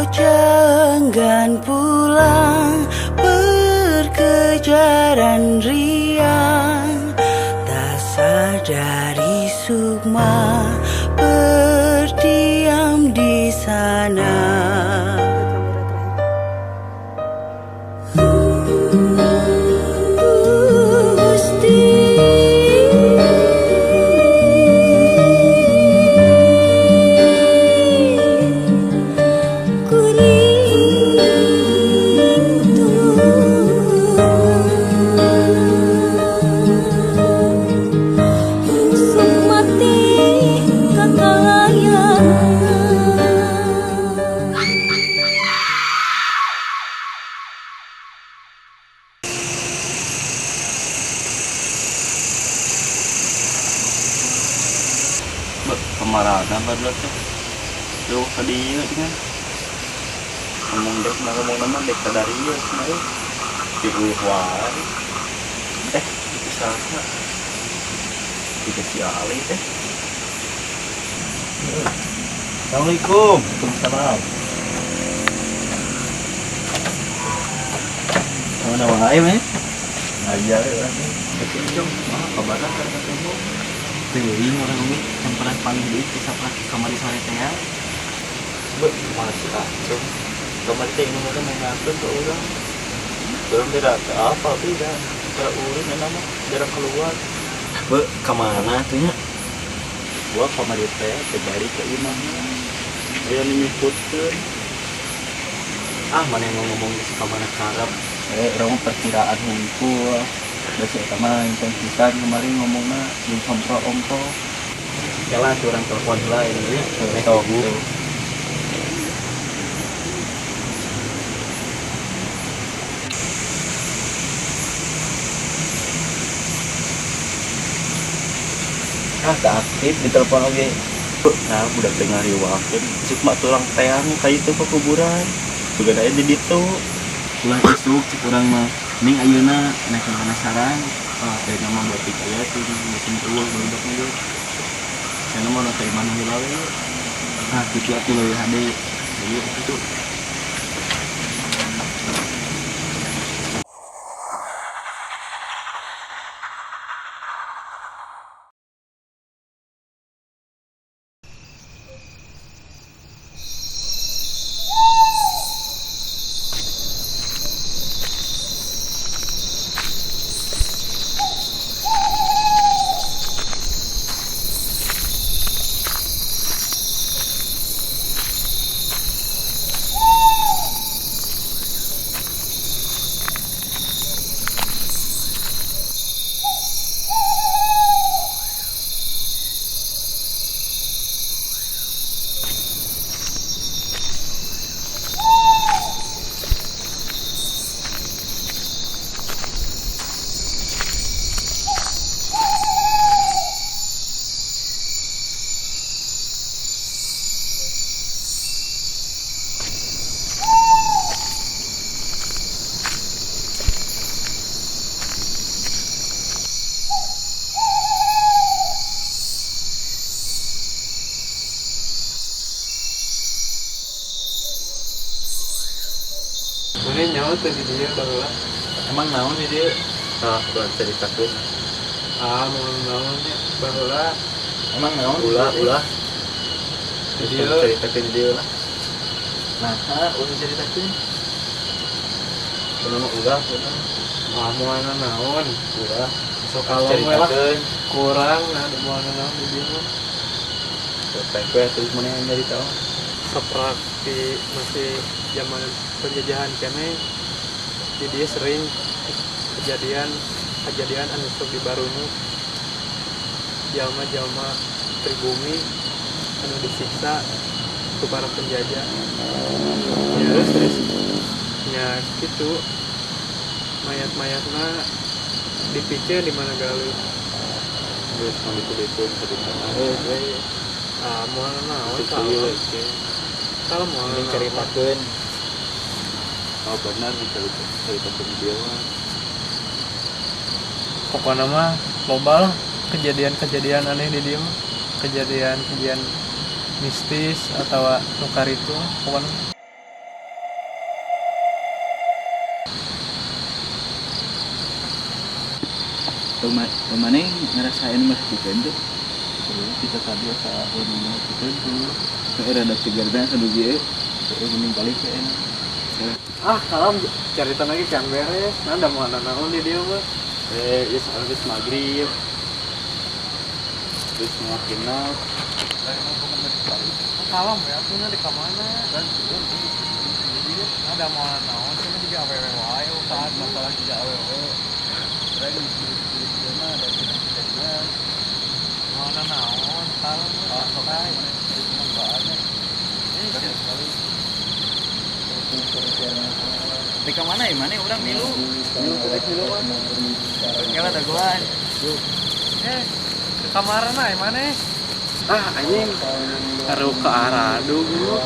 Jangan pulang berkejaran riang, tak sadari sukma berdiam di sana. Kemarahan baru tuh lu tadi kan ngomong dek nama dek dari ya sebenarnya di luar itu sana dikasih alih Assalamualaikum. Waalaikumsalam. Mana wae meh? Aja ya. Kecil kabaran kan ketemu. Teuing orang ini yang pernah paling deui kisah kamari sore teh ya. Masih kacau. Kamari teh nu mah mengatur ke urang. Belum tidak apa tidak. Para ulin nama jarang keluar. Kemana tuh nya? Gua kamari teh kembali ke imam. Dia menyebutkan mana yang ngomong di kamar karab. Orang perkiraan hunkul. Biasa sama intensitas kemarin ngomongnya di kompro-kompro. Jalan orang telepon lah ini ya. Tahu. Tak aktif di telepon oke. Nah, udah dengar riwakeun. Cik mak tulang teang kayu teh ke kuburan. Juga aya di ditu. Ulah isuk cik urang mah. Ning ayeuna nek penasaran, teh nama batik aya tuh musim eueuh budak ieu. Cenah mah teh mana heula we. Kitu atuh leuwih hade. Jadi itu. Ini nyawa tuh di dia baheula. Emang naon di dieu? Buat ceritakeun. Mau naonnya baheula. Emang naon? Ulah. Di dieu Ceritakeun di dieu lah. Nah, ulah ceritakeun. Kunaon ulah kunaon? Moal naon? Ulah. So kalau ceritakeun kurang moal naon di dieu mah. Sampai terus mana yang nyari tahu? Seperti masih zaman penjajahan kene di dia sering kejadian anu sok di Barunu jalma pribumi anu disiksa ku para penjajah ya terus nya gitu mayat-mayatna dipikir di mana galuh Terus mau dipilih tadi mana? Moal naon kalau moal Ceritakeun. Oh benar ceritakeun dia mah. Pokoknya mah loba lah kejadian-kejadian aneh di dia mah, kejadian mistis atau nukar itu pokoknya Kemana ngerasain mas bukan tuh? Kita tadi asa ini kita tuh kayak rada tegarnya sedugi terus ini balik ke enak. Kalem cerita lagi can beres. Nah, ada mau naon di dia mah. Ya habis maghrib terus mau kenal Kalem ya, tuh di kamana. Ada mau naon sih juga awewe wae kan masalah juga awewe. Lagi di mana ada kita. Mau naon kalem santai. Banyak. Ini sekali. di kemana ya mana orang milu Gimana ada gua? Ke kamar na mana? Anjing. Taruh ke arah dulu.